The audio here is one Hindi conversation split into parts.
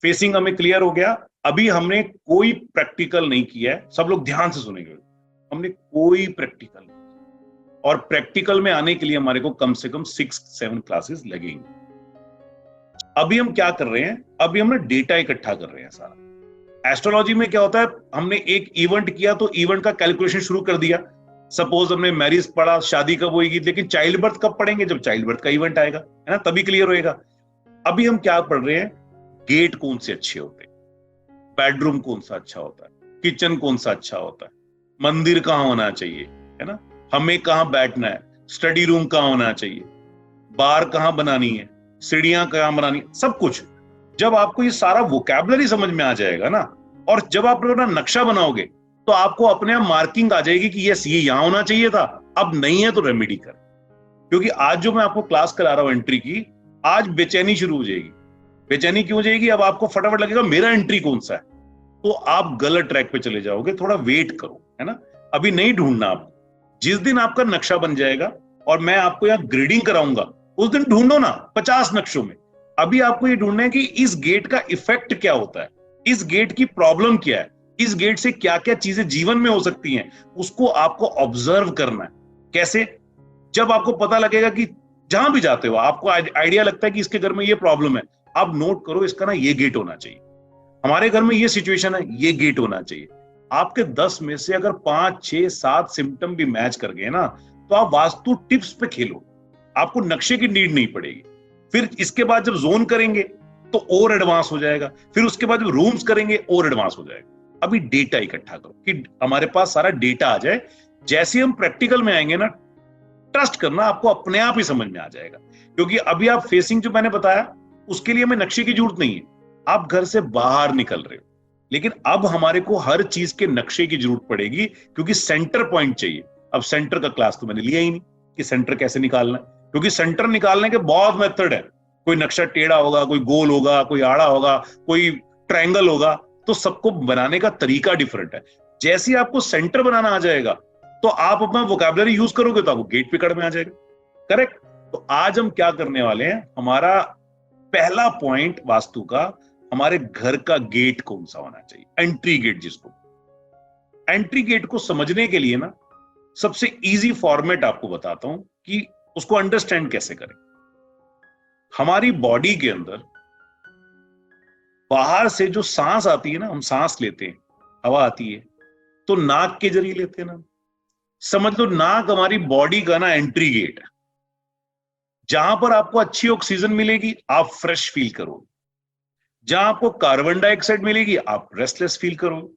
फेसिंग हमें क्लियर हो गया। अभी हमने कोई प्रैक्टिकल नहीं किया है, सब लोग ध्यान से सुनेंगे। हमने कोई प्रैक्टिकल नहीं, और प्रैक्टिकल में आने के लिए हमारे को कम से कम 6-7 क्लासेस लगेंगे। अभी हम क्या कर रहे हैं, अभी हमने डेटा इकट्ठा कर रहे हैं सारा। एस्ट्रोलॉजी में क्या होता है, हमने एक इवेंट किया तो इवेंट का कैलकुलेशन शुरू कर दिया। सपोज हमने मैरिज पढ़ा, शादी कब होगी, लेकिन चाइल्ड बर्थ कब पढ़ेंगे, जब चाइल्ड बर्थ का इवेंट आएगा, है ना, तभी क्लियर होएगा। अभी हम क्या पढ़ रहे हैं, गेट कौन से अच्छे होते हैं, बेडरूम कौन सा अच्छा होता है, किचन कौन सा अच्छा होता है, मंदिर कहाँ होना चाहिए, है ना, हमें कहाँ बैठना है, स्टडी रूम कहाँ होना चाहिए, बार कहाँ बनानी है, सीढ़ियां कहाँ बनानी है, सब कुछ। जब आपको ये सारा वोकैबुलरी समझ में आ जाएगा ना, और जब आप अपना नक्शा बनाओगे तो आपको अपने आप मार्किंग आ जाएगी कि यस, ये यहां होना चाहिए था, अब नहीं है तो रेमेडी कर। क्योंकि आज जो मैं आपको क्लास करा रहा हूं एंट्री की, आज बेचैनी शुरू हो जाएगी। बेचैनी क्यों हो जाएगी, अब आपको फटाफट लगेगा मेरा एंट्री कौन सा है, तो आप गलत ट्रैक पे चले जाओगे। थोड़ा वेट करो, है ना, अभी नहीं ढूंढना आपको। जिस दिन आपका नक्शा बन जाएगा और मैं आपको यहाँ ग्रेडिंग कराऊंगा, उस दिन ढूंढो ना 50 नक्शों में। अभी आपको ये ढूंढना है कि इस गेट का इफेक्ट क्या होता है, इस गेट की प्रॉब्लम क्या है, इस गेट से क्या क्या चीजें जीवन में हो सकती हैं, उसको आपको ऑब्जर्व करना है। कैसे, जब आपको पता लगेगा कि जहां भी जाते हो आपको आइडिया लगता है कि इसके घर में ये प्रॉब्लम है, आप नोट करो इसका ना ये गेट होना चाहिए, हमारे घर में ये सिचुएशन है, ये गेट होना चाहिए। आपके 10 में से अगर 5, 6, 7 सिम्टम भी मैच कर गए ना, तो आप वास्तु टिप्स पे खेलो, आपको नक्शे की नीड नहीं पड़ेगी। फिर इसके बाद जब जोन करेंगे तो और एडवांस हो जाएगा, फिर उसके बाद जब रूम्स करेंगे और एडवांस हो जाएगा। अभी डेटा इकट्ठा करो कि हमारे पास सारा डेटा आ जाए। जैसे हम प्रैक्टिकल में आएंगे ना, ट्रस्ट करना, आपको अपने आप ही समझ में आ जाएगा। क्योंकि अभी आप फेसिंग जो मैंने बताया, उसके लिए हमें नक्शे की जरूरत नहीं है, आप घर से बाहर निकल रहे हो। लेकिन अब हमारे को हर चीज के नक्शे की जरूरत पड़ेगी, क्योंकि सेंटर पॉइंट चाहिए। अब सेंटर का क्लास तो मैंने लिया ही नहीं कि सेंटर कैसे निकालना है, क्योंकि सेंटर निकालने के बहुत मेथड है। कोई नक्शा टेढ़ा होगा, कोई गोल होगा, कोई आड़ा होगा, कोई ट्रायंगल होगा, तो सबको बनाने का तरीका डिफरेंट है। जैसे ही आपको सेंटर बनाना आ जाएगा तो आप अपना वोकैबुलरी यूज करोगे तो आपको गेट पिकड़ में आ जाएगा। करेक्ट। तो आज हम क्या करने वाले हैं, हमारा पहला पॉइंट वास्तु का, हमारे घर का गेट कौन सा होना चाहिए, एंट्री गेट जिसको। एंट्री गेट को समझने के लिए ना, सबसे इजी फॉर्मेट आपको बताता हूं कि उसको अंडरस्टैंड कैसे करें। हमारी बॉडी के अंदर बाहर से जो सांस आती है ना, हम सांस लेते हैं, हवा आती है, तो नाक के जरिए लेते हैं ना। समझ लो नाक हमारी बॉडी का ना एंट्री गेट है। जहां पर आपको अच्छी ऑक्सीजन मिलेगी आप फ्रेश फील करोगे, जहां आपको कार्बन डाइऑक्साइड मिलेगी आप रेस्टलेस फील करोगे,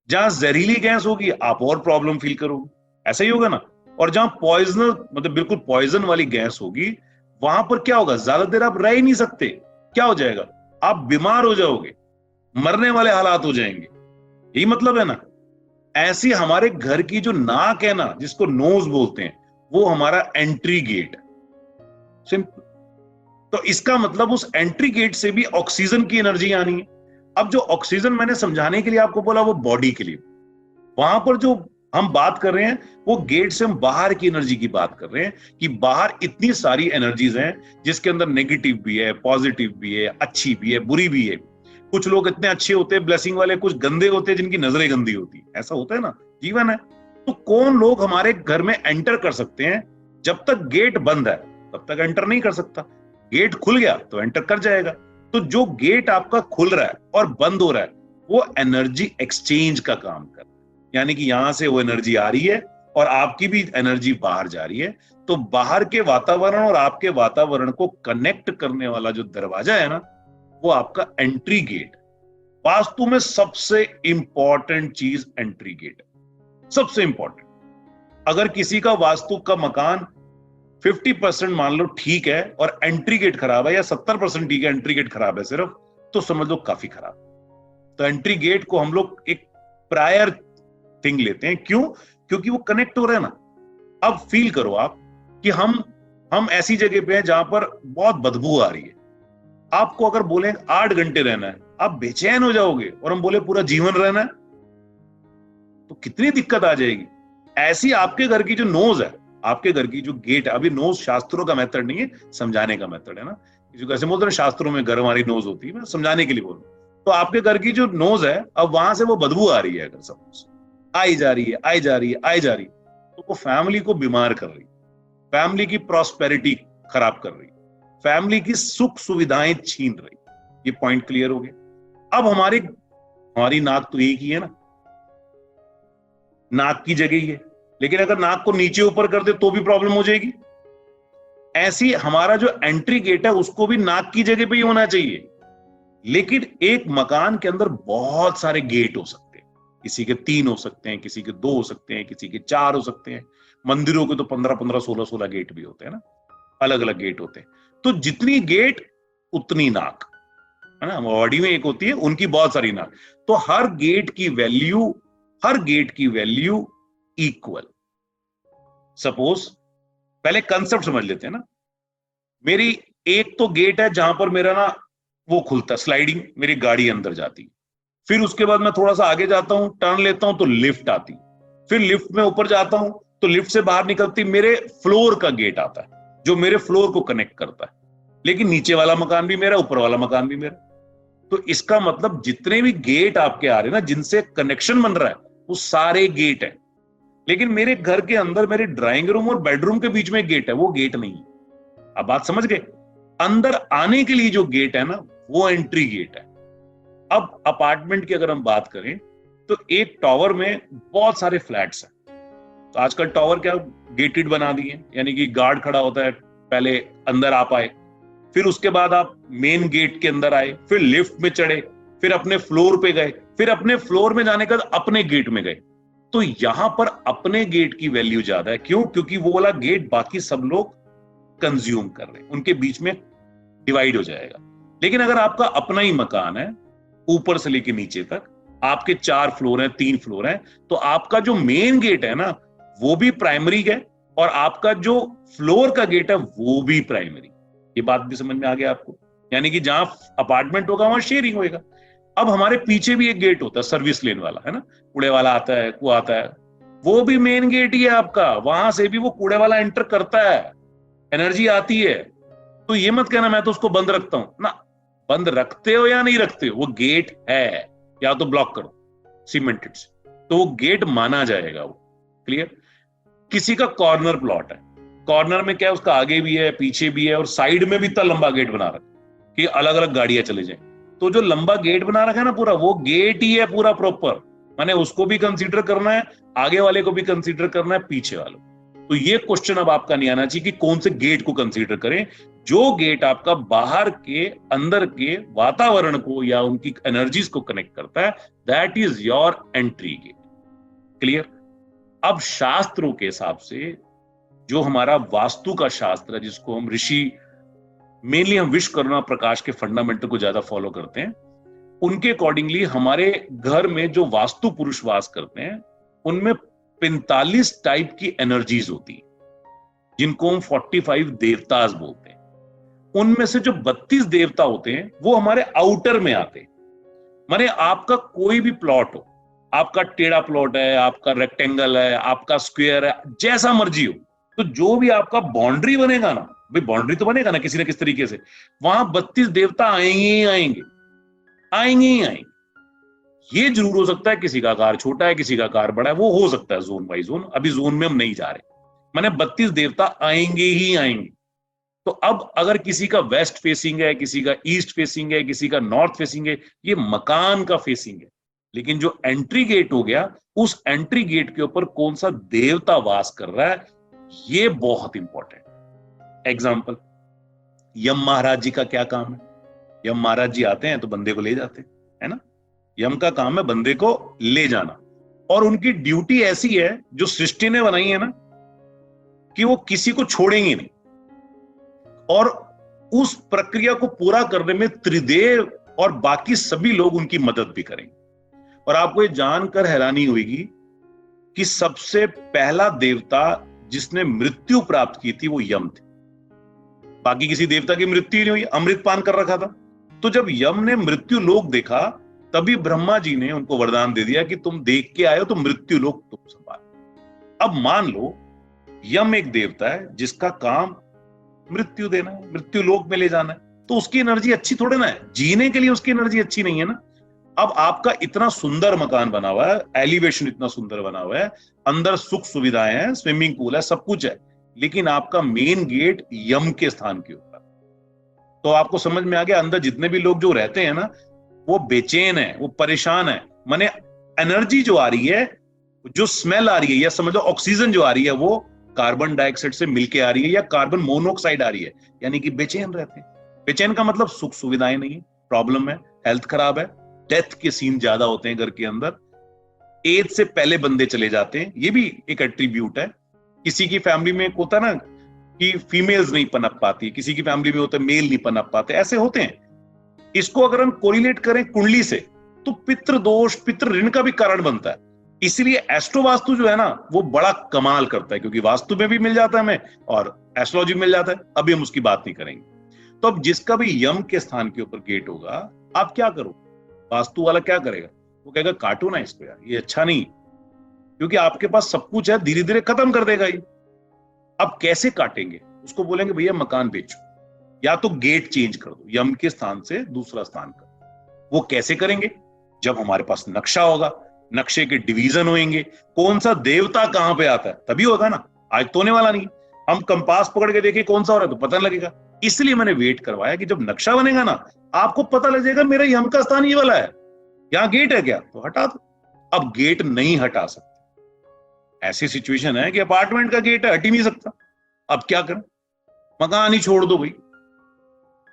जहां जहरीली गैस होगी आप और प्रॉब्लम फील करोगे। ऐसा ही होगा ना। और जहां पॉइजनर, मतलब बिल्कुल पॉइजन वाली गैस होगी, वहां पर क्या होगा, ज्यादा देर आप रह ही नहीं सकते। क्या हो जाएगा, आप बीमार हो जाओगे, मरने वाले हालात हो जाएंगे। यही मतलब है ना। ऐसी हमारे घर की जो नाक है ना, जिसको नोज बोलते हैं, वो हमारा एंट्री गेट है। सिंपल। तो इसका मतलब उस एंट्री गेट से भी ऑक्सीजन की एनर्जी आनी है। अब जो ऑक्सीजन मैंने समझाने के लिए आपको बोला, वो बॉडी के लिए। वहां पर जो हम बात कर रहे हैं, वो गेट से हम बाहर की एनर्जी की बात कर रहे हैं, कि बाहर इतनी सारी एनर्जीज हैं, जिसके अंदर नेगेटिव भी है, पॉजिटिव भी है, अच्छी भी है, बुरी भी है। कुछ लोग इतने अच्छे होते हैं ब्लेसिंग वाले, कुछ गंदे होते हैं जिनकी नजरें गंदी होती है। ऐसा होता है ना, जीवन है। तो कौन लोग हमारे घर में एंटर कर सकते हैं, जब तक गेट बंद है तब तक एंटर नहीं कर सकता। गेट खुल गया तो एंटर कर जाएगा। तो जो गेट आपका खुल रहा है और बंद हो रहा है, वो एनर्जी एक्सचेंज का काम कर रहा है। यानी कि यहां से वो एनर्जी आ रही है और आपकी भी एनर्जी बाहर जा रही है। तो बाहर के वातावरण और आपके वातावरण को कनेक्ट करने वाला जो दरवाजा है ना, वो आपका एंट्री गेट। वास्तु में सबसे इंपॉर्टेंट चीज एंट्री गेट है, सबसे इंपॉर्टेंट। अगर किसी का वास्तु का मकान 50% मान लो ठीक है और एंट्री गेट खराब है, या 70% ठीक है, एंट्री गेट खराब है सिर्फ, तो समझ लो काफी खराब। तो एंट्री गेट को हम लोग एक प्रायर थिंग लेते हैं। क्यों? क्योंकि वो कनेक्ट हो रहा है ना। अब फील करो आप कि हम ऐसी जगह पे हैं जहां पर बहुत बदबू आ रही है। आपको अगर बोले 8 घंटे रहना है, आप बेचैन हो जाओगे, और हम बोले पूरा जीवन रहना है, तो कितनी दिक्कत आ जाएगी। ऐसी आपके घर की जो नोज है, आपके घर की जो गेट है, अभी नोज शास्त्रों का मेथड नहीं है, समझाने का मेथड है ना। कैसे बोलते हैं शास्त्रों में घर हमारी नोज होती है, मैं समझाने के लिए बोल रहा हूं। तो आपके घर की जो नोज है, अब वहां से वो बदबू आ रही है, अगर सपोज आई जा रही है, आई जा रही है, आई जा रही है, तो वो फैमिली को बीमार कर रही है, फैमिली की प्रॉस्पेरिटी खराब कर रही है, फैमिली की सुख सुविधाएं छीन रही। ये पॉइंट क्लियर हो गया। अब हमारी नाक तो एक ही है ना, नाक की जगह ही है, लेकिन अगर नाक को नीचे ऊपर कर दे तो भी प्रॉब्लम हो जाएगी। ऐसी हमारा जो एंट्री गेट है उसको भी नाक की जगह पे ही होना चाहिए। लेकिन एक मकान के अंदर बहुत सारे गेट हो सकते हैं, किसी के 3 हो सकते हैं, किसी के 2 हो सकते हैं, किसी के 4 हो सकते हैं। मंदिरों के तो 15-15, 16-16 गेट भी होते हैं ना, अलग अलग गेट होते हैं। तो जितनी गेट उतनी नाक, है ना, बॉडी में एक होती है, उनकी बहुत सारी नाक। तो हर गेट की वैल्यू इक्वल। सपोज पहले कंसेप्ट समझ लेते हैं ना। मेरी एक तो गेट है जहां पर मेरा ना वो खुलता है, स्लाइडिंग, मेरी गाड़ी अंदर जाती है। फिर उसके बाद मैं थोड़ा सा आगे जाता हूं, टर्न लेता हूं तो लिफ्ट आती। फिर लिफ्ट में ऊपर जाता हूं तो लिफ्ट से बाहर निकलती मेरे फ्लोर का गेट आता है जो मेरे फ्लोर को कनेक्ट करता है। लेकिन नीचे वाला मकान भी मेरा, ऊपर वाला मकान भी मेरा। तो इसका मतलब जितने भी गेट आपके आ रहे हैं ना, जिनसे कनेक्शन बन रहा है, वो सारे गेट है। लेकिन मेरे घर के अंदर मेरे ड्राइंग रूम और बेडरूम के बीच में एक गेट है, वो गेट नहीं है। अब बात समझ गए? अंदर आने के लिए जो गेट है ना, वो एंट्री गेट है। अब अपार्टमेंट की अगर हम बात करें तो एक टावर में बहुत सारे फ्लैट्स हैं। तो आजकल टावर क्या गेटेड बना दिए, यानी कि गार्ड खड़ा होता है, पहले अंदर आ पाए, फिर उसके बाद आप मेन गेट के अंदर आए, फिर लिफ्ट में चढ़े, फिर अपने फ्लोर पे गए, फिर अपने फ्लोर में जाने के बाद अपने गेट में गए। तो यहां पर अपने गेट की वैल्यू ज्यादा है। क्यों? क्योंकि वो वाला गेट बाकी सब लोग कंज्यूम कर रहे हैं, उनके बीच में डिवाइड हो जाएगा। लेकिन अगर आपका अपना ही मकान है, ऊपर से लेके नीचे तक आपके 4 फ्लोर हैं, 3 फ्लोर हैं, तो आपका जो मेन गेट है ना, वो भी प्राइमरी है, और आपका जो फ्लोर का गेट है वो भी प्राइमरी। ये बात भी समझ में आ गया आपको? यानी कि जहां अपार्टमेंट होगा वहां शेयरिंग होगा। अब हमारे पीछे भी एक गेट होता है, सर्विस लेन वाला, है ना, कूड़े वाला आता है, वो आता है, वो भी मेन गेट ही है आपका। वहां से भी वो कूड़े वाला एंटर करता है, एनर्जी आती है। तो ये मत कहना मैं तो उसको बंद रखता हूं ना। बंद रखते हो या नहीं रखते हो, वो गेट है, या तो ब्लॉक करो सीमेंटेड से, तो वो गेट माना जाएगा। वो क्लियर? किसी का कॉर्नर प्लॉट है, कॉर्नर में क्या है, उसका आगे भी है, पीछे भी है, और साइड में भी इतना लंबा गेट बना रखा कि अलग अलग गाड़ियां चले जाए। तो जो लंबा गेट बना रखा है ना पूरा, वो गेट ही है पूरा प्रॉपर। माने उसको भी कंसीडर करना है, आगे वाले को भी कंसीडर करना है, पीछे वालों। तो ये क्वेश्चन अब आपका नहीं आना चाहिए कि कौन से गेट को कंसीडर करें। जो गेट आपका बाहर के अंदर के वातावरण को या उनकी एनर्जीज को कनेक्ट करता है, that is your entry gate. Clear? अब शास्त्रों के हिसाब से जो हमारा वास्तु का शास्त्र है, जिसको हम ऋषि, मेनली हम विश्वकर्मा प्रकाश के फंडामेंटल को ज्यादा फॉलो करते हैं, उनके अकॉर्डिंगली हमारे घर में जो वास्तु पुरुष वास करते हैं, उनमें 45 टाइप की एनर्जीज होती है, जिनको हम 45 देवताज बोलते हैं। उनमें से जो 32 देवता होते हैं वो हमारे आउटर में आते हैं। माने आपका कोई भी प्लॉट हो, आपका टेढ़ा प्लॉट है, आपका रेक्टेंगल है, आपका स्क्वायर है, जैसा मर्जी हो, तो जो भी आपका बाउंड्री बनेगा ना, भाई बाउंड्री तो बनेगा ना किसी ना किसी तरीके से, वहां 32 देवता आएंगे ही आएंगे, आएंगे ही आएंगे। ये जरूर हो सकता है किसी का आकार छोटा है, किसी का आकार बड़ा है, वो हो सकता है जोन बाई जोन, अभी जोन में हम नहीं जा रहे। माने 32 देवता आएंगे ही आएंगे। तो अब अगर किसी का वेस्ट फेसिंग है, किसी का ईस्ट फेसिंग है, किसी का नॉर्थ फेसिंग है, ये मकान का फेसिंग है। लेकिन जो एंट्री गेट हो गया, उस एंट्री गेट के ऊपर कौन सा देवता वास कर रहा है, ये बहुत इंपॉर्टेंट। एग्जाम्पल, यम महाराज जी का क्या काम है? यम महाराज जी आते हैं तो बंदे को ले जाते हैं, है ना। यम का काम है बंदे को ले जाना, और उनकी ड्यूटी ऐसी है जो सृष्टि ने बनाई है ना, कि वो किसी को छोड़ेंगे नहीं, और उस प्रक्रिया को पूरा करने में त्रिदेव और बाकी सभी लोग उनकी मदद भी करेंगे। और आपको ये जानकर हैरानी होगी कि सबसे पहला देवता जिसने मृत्यु प्राप्त की थी वो यम थे। बाकी किसी देवता की मृत्यु नहीं हुई, अमृत पान कर रखा था। तो जब यम ने मृत्यु लोक देखा, तभी ब्रह्मा जी ने उनको वरदान दे दिया कि तुम देख के आए हो तो मृत्यु लोक तुम संभालो। अब मान लो यम एक देवता है जिसका काम मृत्यु देना है, मृत्यु लोक में ले जाना है, तो उसकी एनर्जी अच्छी थोड़े ना है, जीने के लिए उसकी एनर्जी अच्छी नहीं है ना। अब आपका इतना सुंदर मकान बना हुआ है, एलिवेशन इतना सुंदर बना हुआ है, अंदर सुख सुविधाएं हैं, स्विमिंग पूल है, सब कुछ है, लेकिन आपका मेन गेट यम के स्थान के ऊपर। तो आपको समझ में आ गया, अंदर जितने भी लोग जो रहते हैं ना, वो बेचैन है, वो परेशान है। माने एनर्जी जो आ रही है, जो स्मेल आ रही है, या समझ लो ऑक्सीजन जो आ रही है, वो कार्बन डाइऑक्साइड से मिलके आ रही है या कार्बन मोनोऑक्साइड आ रही है, यानी कि बेचैन रहते हैं। बेचैन का मतलब सुख सुविधाएं नहीं है, प्रॉब्लम है, हेल्थ खराब है, डेथ के सीन ज्यादा होते हैं घर के अंदर, एज से पहले बंदे चले जाते हैं, ये भी एक एट्रीब्यूट है। किसी की फैमिली में होता है ना कि फीमेल्स नहीं पनप पाती, किसी की फैमिली में होता है मेल नहीं पनप पाते, ऐसे होते हैं। इसको अगर हम कोरिलेट करें कुंडली से, तो पितृ दोष, पितृ ऋण का भी कारण बनता है। इसलिए एस्ट्रो वास्तु जो है ना, वो बड़ा कमाल करता है, क्योंकि वास्तु में भी मिल जाता है हमें और एस्ट्रोलॉजी में मिल जाता है। अभी हम उसकी बात नहीं करेंगे। तो अब जिसका भी यम के स्थान के ऊपर गेट होगा, आप क्या करो, वास्तु वाला क्या करेगा, वो कहेगा काटो ना इसको यार, ये अच्छा नहीं, क्योंकि आपके पास सब कुछ है, धीरे धीरे खत्म कर देगा ये। अब कैसे काटेंगे, उसको बोलेंगे भैया मकान बेचो, या तो गेट चेंज कर दो, यम के स्थान से दूसरा स्थान कर। वो कैसे करेंगे, जब हमारे पास नक्शा होगा, नक्शे के डिवीजन होंगे, कौन सा देवता कहां पे आता है, तभी होगा ना। आज तो होने वाला नहीं, हम कंपास पकड़ के देखें कौन सा हो रहा है तो पता लगेगा। इसलिए मैंने वेट करवाया कि जब नक्शा बनेगा ना, आपको पता लग जाएगा मेरा यम का स्थान ये वाला है, यहां गेट है क्या, तो हटा दो। अब गेट नहीं हटा सकते, ऐसी सिचुएशन है कि अपार्टमेंट का गेट है, हट ही नहीं सकता। अब क्या करें, मकान ही छोड़ दो भाई,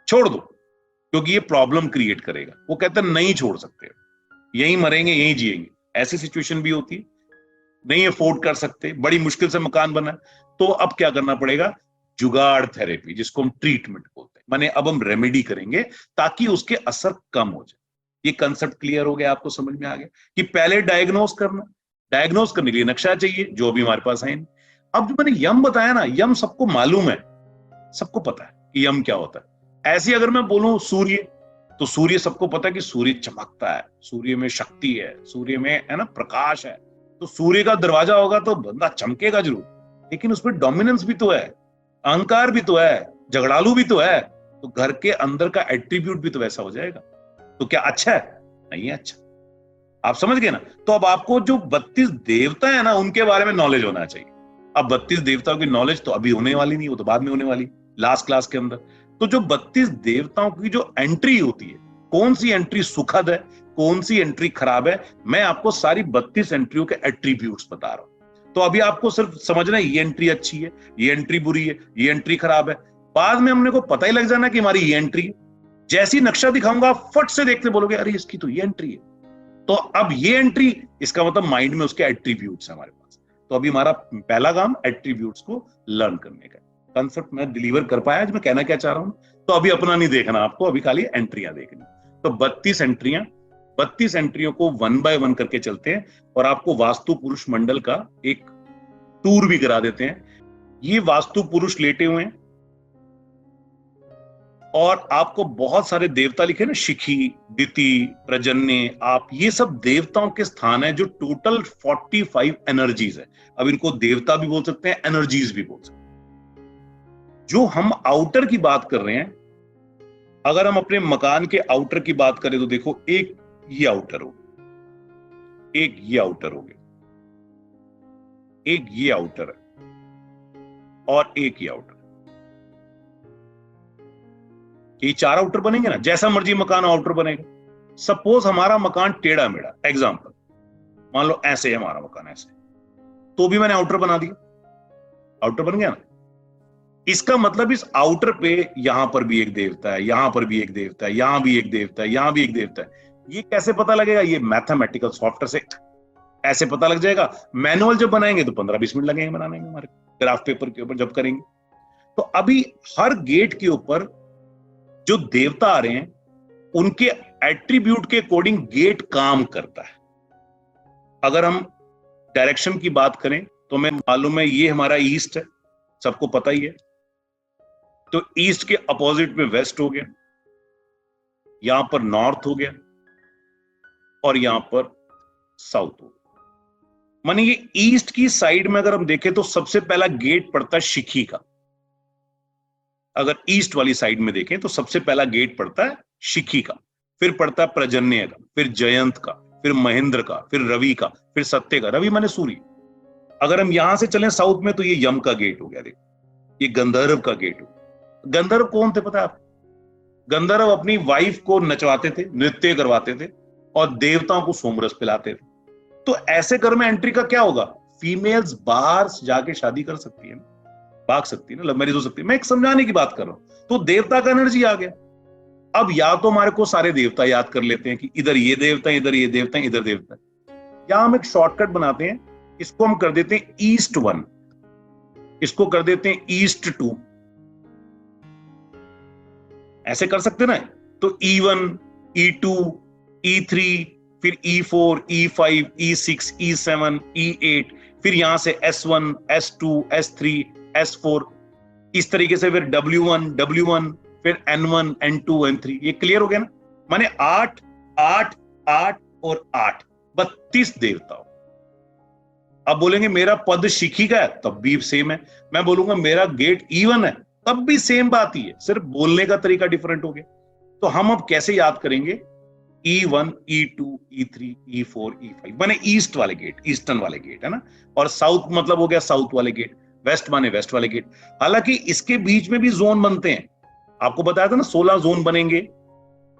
छोड़ दो, क्योंकि ये प्रॉब्लम क्रिएट करेगा। वो कहते हैं नहीं छोड़ सकते, यहीं मरेंगे यहीं जिएंगे। ऐसी सिचुएशन भी होती है, नहीं अफोर्ड कर सकते, बड़ी मुश्किल से मकान बना है, तो अब क्या करना पड़ेगा, जुगाड़ थेरेपी, जिसको हम ट्रीटमेंट बोलते हैं। माने अब हम रेमेडी करेंगे ताकि उसके असर कम हो जाए। ये कंसेप्ट क्लियर हो गया, आपको समझ में आ गया कि पहले डायग्नोस करना, डायग्नोस करने के लिए नक्शा चाहिए, जो भी हमारे पास है। अब जो मैंने यम बताया ना, यम सबको मालूम है, सबको पता है कि यम क्या होता है। ऐसे अगर मैं बोलूं सूर्य, तो सूर्य सबको पता है कि सूर्य चमकता है, सूर्य में शक्ति है, सूर्य में है ना प्रकाश है। तो सूर्य का दरवाजा होगा तो बंदा चमकेगा जरूर, लेकिन उसमें डोमिनेंस भी तो है, अहंकार भी तो है, झगड़ालू भी तो है, तो घर के अंदर का एट्रीब्यूट भी तो वैसा हो जाएगा। तो क्या अच्छा है, नहीं है अच्छा। आप समझ गए ना। तो अब आपको जो 32 देवता है ना, उनके बारे में नॉलेज होना चाहिए। अब 32 देवताओं की नॉलेज तो अभी होने वाली नहीं, वो तो बाद में होने वाली, लास्ट क्लास के अंदर। तो जो 32 देवताओं की जो एंट्री होती है, कौन सी एंट्री सुखद है, कौन सी एंट्री खराब है, मैं आपको सारी 32 एंट्रियों के एट्रीब्यूट्स बता रहा हूं। तो अभी आपको सिर्फ समझना है ये एंट्री अच्छी है, ये एंट्री बुरी है, ये एंट्री खराब है। बाद में हमने को पता ही लग जाना कि हमारी ये एंट्री है। जैसी नक्शा दिखाऊंगा, फट से देखते बोलोगे अरे इसकी तो ये एंट्री है। तो अब ये एंट्री, इसका मतलब माइंड में उसके एट्रीब्यूट्स है हमारे पास। तो अभी हमारा पहला काम एट्रीब्यूट्स को लर्न करने का। कंसेप्ट मैं डिलीवर कर पाया आज मैं कहना क्या चाह रहा हूं। तो अभी अपना नहीं देखना आपको, अभी खाली एंट्रियां देखनी। तो 32 एंट्रियां, 32 एंट्रियों को 1 बाय 1 करके चलते हैं, और आपको वास्तु पुरुष मंडल का एक टूर भी करा देते हैं। ये वास्तु पुरुष लेटे हुए हैं, और आपको बहुत सारे देवता लिखे ना, शिखी, दिति, प्रजन्य, आप, ये सब देवताओं के स्थान है, जो टोटल 45 एनर्जीज है। अब इनको देवता भी बोल सकते हैं, एनर्जीज भी बोल सकते हैं। जो हम आउटर की बात कर रहे हैं, अगर हम अपने मकान के आउटर की बात करें, तो देखो एक ये आउटर हो, एक ये आउटर हो गया, एक ये आउटर है, और एक ये आउटर। ये 4 आउटर बनेंगे ना, जैसा मर्जी मकान आउटर बनेगा। सपोज हमारा मकान टेढ़ा मेढ़ा, एग्जांपल मान लो ऐसे है हमारा मकान, ऐसे, तो भी मैंने आउटर बना दिया, आउटर बन गया ना। इसका मतलब इस आउटर पे यहां पर भी एक देवता है, यहां पर भी एक देवता है, यहां भी एक देवता है, यहां भी एक देवता है। ये कैसे पता लगेगा, ये मैथमेटिकल सॉफ्टवेयर से ऐसे पता लग जाएगा। मैनुअल जब बनाएंगे तो 15-20 मिनट लगेंगे बनाने में, हमारे ग्राफ पेपर के ऊपर जब करेंगे। तो अभी हर गेट के ऊपर जो देवता आ रहे हैं, उनके एट्रीब्यूट के अकॉर्डिंग गेट काम करता है। अगर हम डायरेक्शन की बात करें, तो मैं मालूम है ये हमारा ईस्ट है, सबको पता ही है। तो ईस्ट के अपोजिट में वेस्ट हो गया, यहां पर नॉर्थ हो गया, और यहां पर साउथ हो गया। माने ये ईस्ट की साइड में अगर हम देखें, तो सबसे पहला गेट पड़ता है शिखी का। अगर ईस्ट वाली साइड में देखें तो सबसे पहला गेट पड़ता है शिखी का। फिर पड़ता है प्रजन्य का, फिर जयंत का, फिर महेंद्र का, फिर रवि का, फिर सत्य का। रवि माने सूर्य। अगर हम यहां से चलें साउथ में तो ये यम का गेट हो गया, देखो ये गंधर्व का गेट हो। गंधर्व कौन थे पता है आपको? गंधर्व अपनी वाइफ को नचवाते थे, नृत्य करवाते थे और देवताओं को सोमरस पिलाते थे। तो ऐसे घर में एंट्री का क्या होगा? फीमेल्स बाहर जाके शादी कर सकती है ना, भाग सकती है ना, लव मैरिज हो सकती है। मैं एक समझाने की बात कर रहा हूं। तो देवता का एनर्जी आ गया। अब या तो हमारे को सारे देवता याद कर लेते हैं कि इधर ये देवता, इधर ये देवता, इधर देवता, या हम एक शॉर्टकट बनाते हैं, इसको हम कर देते हैं ईस्ट 1, इसको कर देते हैं ईस्ट 2। ऐसे कर सकते ना? तो E1, E2, E3, फिर E4, E5, E6, E7, E8, फिर यहां से S1, S2, S3, S4, इस तरीके से फिर W1, W1, फिर N1, N2, N3। ये क्लियर हो गया ना? माने 8, 8, 8 और 8, 32 देवता। अब बोलेंगे मेरा पद शिखी का है, तब भी सेम है। मैं बोलूंगा मेरा गेट E1 है, तब भी सेम बात ही है, सिर्फ बोलने का तरीका डिफरेंट हो गया। तो हम अब कैसे याद करेंगे? E1, E2, E3, E4, E5 माने ईस्ट वाले गेट, ईस्टर्न वाले गेट है ना। और साउथ मतलब हो गया साउथ वाले गेट, वेस्ट माने वेस्ट वाले गेट। हालांकि इसके बीच में भी जोन बनते हैं। आपको बताया था ना 16 जोन बनेंगे,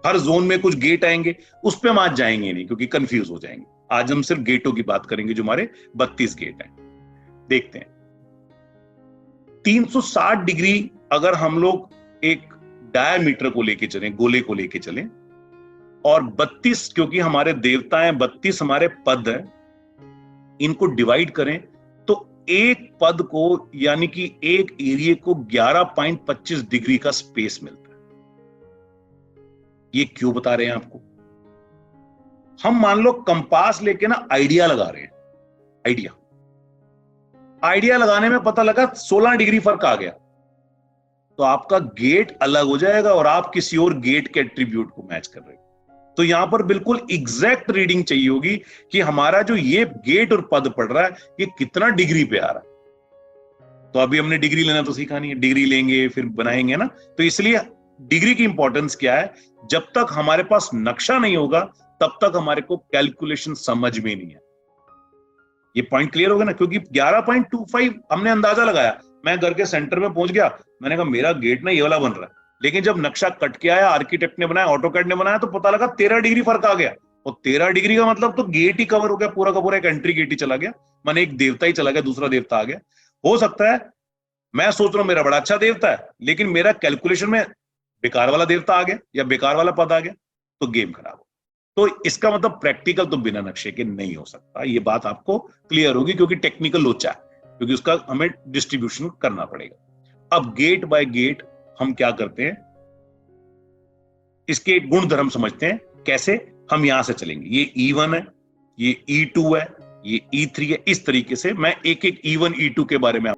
हर जोन में कुछ गेट आएंगे। उस पर हम आज जाएंगे नहीं क्योंकि कंफ्यूज हो जाएंगे। आज हम सिर्फ गेटों की बात करेंगे जो हमारे 32 गेट हैं। देखते हैं 360 डिग्री अगर हम लोग एक डायमीटर को लेके चलें, गोले को लेके चलें, और 32 क्योंकि हमारे देवता हैं, 32 हमारे पद हैं, इनको डिवाइड करें तो एक पद को यानी कि एक एरिया को 11.25 डिग्री का स्पेस मिलता है। ये क्यों बता रहे हैं आपको? हम मान लो कंपास लेके ना आइडिया लगा रहे हैं, आइडिया आइडिया लगाने में पता लगा 16 डिग्री फर्क आ गया, तो आपका गेट अलग हो जाएगा और आप किसी और गेट के एट्रीब्यूट को मैच कर रहे हो। तो यहां पर बिल्कुल एग्जैक्ट रीडिंग चाहिए होगी कि हमारा जो ये गेट और पद पड़ रहा है ये कितना डिग्री पे आ रहा है। तो अभी हमने डिग्री लेना तो सीखा नहीं है, डिग्री लेंगे फिर बनाएंगे ना। तो इसलिए डिग्री की इंपॉर्टेंस क्या है? जब तक हमारे पास नक्शा नहीं होगा तब तक हमारे को कैलकुलेशन समझ में नहीं है। ये पॉइंट क्लियर हो गया ना? क्योंकि 11.25 हमने अंदाजा लगाया, मैं घर के सेंटर में पहुंच गया, मैंने कहा मेरा गेट ना ये वाला बन रहा है, लेकिन जब नक्शा कट के आया, आर्किटेक्ट ने बनाया, ऑटोकैड ने बनाया, तो पता लगा 13 डिग्री फर्क आ गया। और 13 डिग्री का मतलब तो गेट ही कवर हो गया, पूरा का पूरा एक एंट्री गेट ही चला गया, माने एक देवता ही चला गया, दूसरा देवता आ गया। हो सकता है मैं सोच रहा हूं मेरा बड़ा अच्छा देवता है, लेकिन मेरा कैलकुलेशन में बेकार वाला देवता आ गया या बेकार वाला पद आ गया, तो गेम खराब हो। तो इसका मतलब प्रैक्टिकल तो बिना नक्शे के नहीं हो सकता। ये बात आपको क्लियर होगी क्योंकि टेक्निकल लोचा है, क्योंकि उसका हमें डिस्ट्रीब्यूशन करना पड़ेगा। अब गेट बाय गेट हम क्या करते हैं, इसके गुण धर्म समझते हैं। कैसे? हम यहां से चलेंगे, ये E1 है, ये E2 है, ये E3 है। इस तरीके से मैं एक एक E1 E2 के बारे में